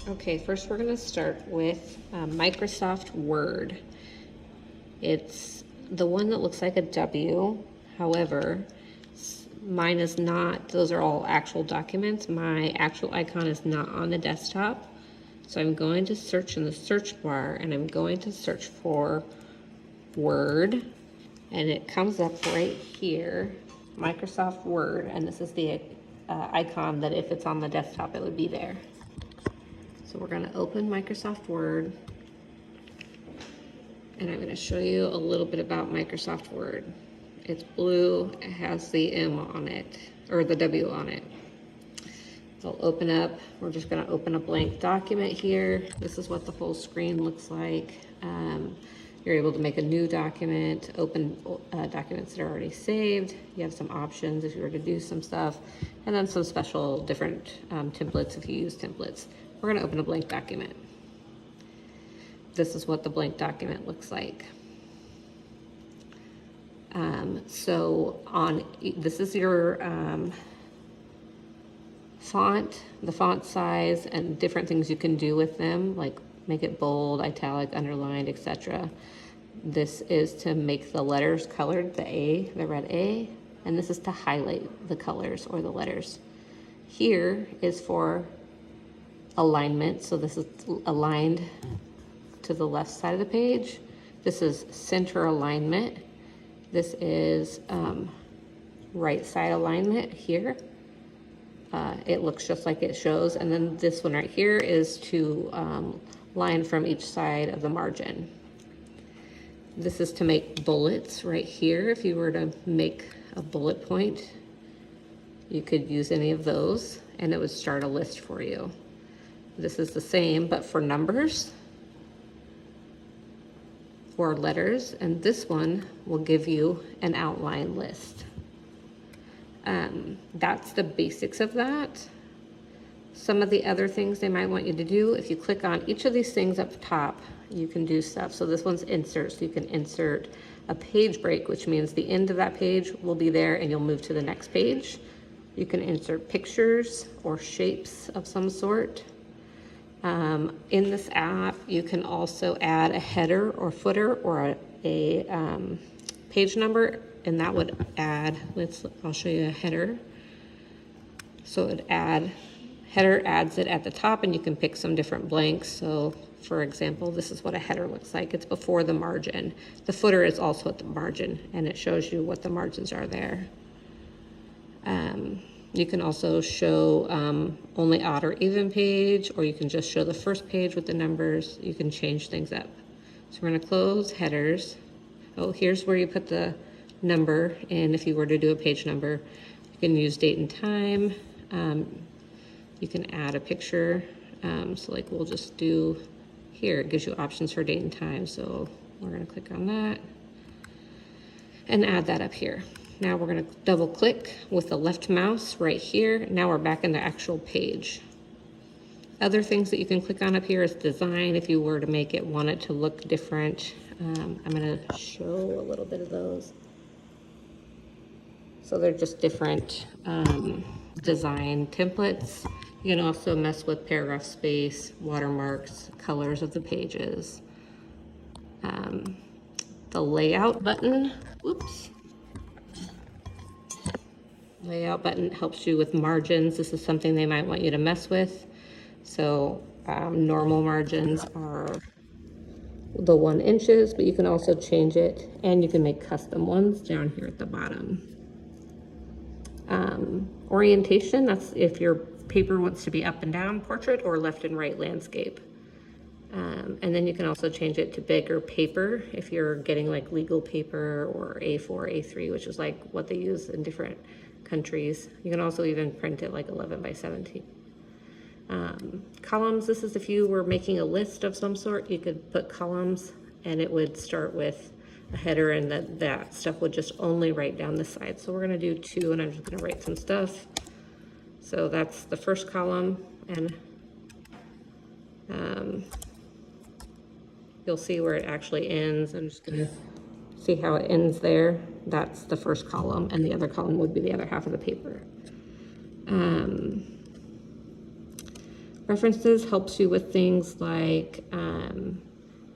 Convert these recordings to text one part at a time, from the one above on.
Okay, first we're going to start with Microsoft Word. It's the one that looks like a W. However, mine is not. Those are all actual documents. My actual icon is not on the desktop. So I'm going to search in the search bar and I'm going to search for Word. And it comes up right here, Microsoft Word. And this is the icon that if it's on the desktop, it would be there. So we're going to open Microsoft Word, and I'm going to show you a little bit about Microsoft Word. It's blue, it has the M on it, or the W on it. It'll open up, we're just going to open a blank document here. This is what the whole screen looks like. You're able to make a new document, open documents that are already saved. You have some options if you were to do some stuff, and then some special different templates if you use templates. We're going to open a blank document. This is what the blank document looks like. So this is your font, the font size, and different things you can do with them, like make it bold, italic, underlined, etc. This is to make the letters colored, the A, the red A, and this is to highlight the colors or the letters. Here is for alignment, so this is aligned to the left side of the page. This is center alignment. This is right side alignment here. It looks just like it shows. And then this one right here is to line from each side of the margin. This is to make bullets right here. If you were to make a bullet point, you could use any of those and it would start a list for you. This is the same, but for numbers or letters, and this one will give you an outline list. That's the basics of that. Some of the other things they might want you to do, if you click on each of these things up top, you can do stuff. So this one's insert, so you can insert a page break, which means the end of that page will be there and you'll move to the next page. You can insert pictures or shapes of some sort. In this app, you can also add a header or footer or a page number, and that would add, I'll show you a header. So it header adds it at the top, and you can pick some different blanks. So for example, this is what a header looks like. It's before the margin. The footer is also at the margin, and it shows you what the margins are there. You can also show only odd or even page, or you can just show the first page with the numbers. You can change things up. So we're going to close headers. Oh, here's where you put the number in. If you were to do a page number, you can use date and time. You can add a picture. So like we'll just do here, it gives you options for date and time. So we're going to click on that and add that up here. Now we're going to double click with the left mouse right here. Now we're back in the actual page. Other things that you can click on up here is design. If you were to want it to look different. I'm going to show a little bit of those. So they're just different design templates. You can also mess with paragraph space, watermarks, colors of the pages. The layout button, Layout button helps you with margins. This is something they might want you to mess with. So normal margins are the 1 inches, but you can also change it, and you can make custom ones down here at the bottom. Orientation, that's if your paper wants to be up and down portrait or left and right landscape. And then you can also change it to bigger paper if you're getting like legal paper or A4, A3, which is like what they use in different countries. You can also even print it like 11 by 17. Columns, this is if you were making a list of some sort, you could put columns and it would start with a header, and that stuff would just only write down the side. So we're going to do 2, and I'm just going to write some stuff. So that's the first column, and you'll see where it actually ends. I'm just going to see how it ends there. That's the first column, and the other column would be the other half of the paper. Preferences helps you with things like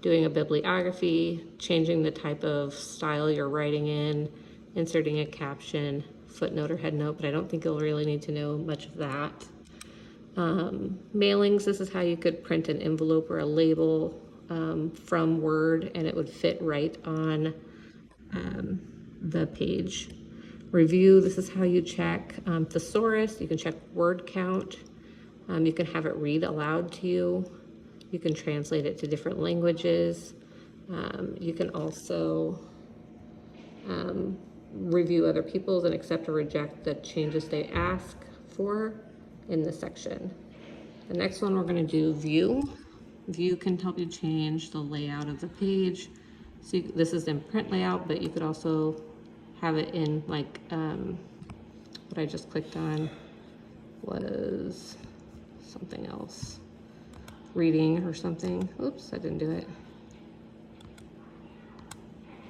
doing a bibliography, changing the type of style you're writing in, inserting a caption, footnote or headnote, but I don't think you'll really need to know much of that. Mailings, this is how you could print an envelope or a label from Word and it would fit right on the page. Review, this is how you check thesaurus, you can check word count, you can have it read aloud to you, you can translate it to different languages, you can also review other people's and accept or reject the changes they ask for in this section. The next one we're going to do view. View can help you change the layout of the page. So this is in print layout, but you could also have it in like what I just clicked on was something else, reading or something. Oops, I didn't do it.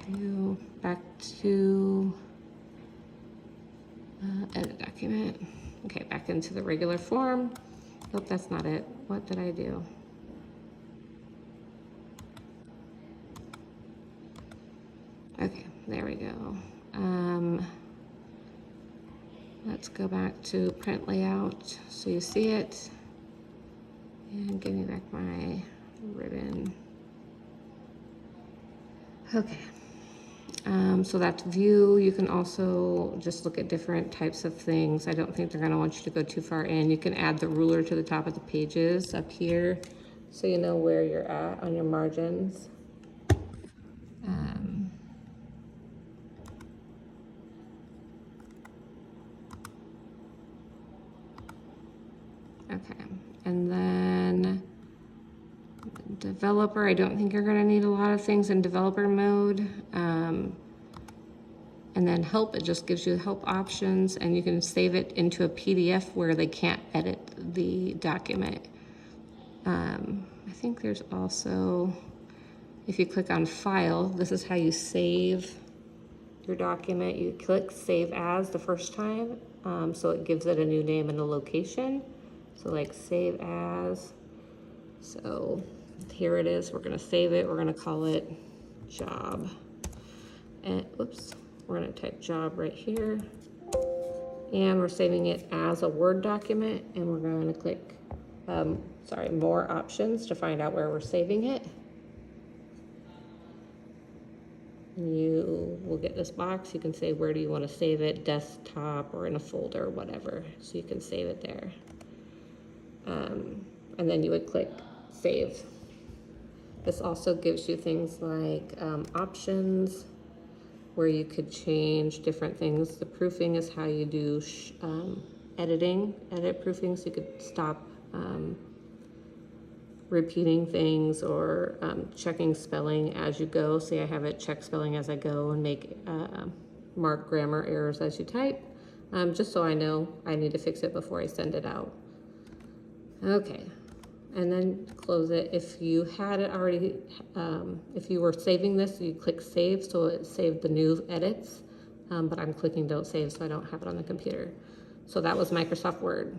View, back to edit document. Okay, back into the regular form. Nope, that's not it. What did I do? Okay, there we go. Let's go back to print layout so you see it. And give me back my ribbon. Okay. So that's view. You can also just look at different types of things. I don't think they're going to want you to go too far in. You can add the ruler to the top of the pages up here so you know where you're at on your margins. Okay, and then developer, I don't think you're going to need a lot of things in developer mode. And then help, it just gives you help options and you can save it into a PDF where they can't edit the document. I think there's also, if you click on file, this is how you save your document. You click save as the first time, so it gives it a new name and a location. So like save as, so here it is, we're gonna save it, we're gonna call it job. And oops. We're going to type job right here, and we're saving it as a Word document, and we're going to click, more options to find out where we're saving it. You will get this box. You can say where do you want to save it, desktop or in a folder or whatever, so you can save it there. And then you would click save. This also gives you things like options, where you could change different things. The proofing is how you do edit proofing, so you could stop repeating things or checking spelling as you go. Say I have it check spelling as I go and make mark grammar errors as you type, just so I know I need to fix it before I send it out. Okay. And then close it. If you had it already, if you were saving this, you click save, so it saved the new edits, but I'm clicking don't save, so I don't have it on the computer. So that was Microsoft Word.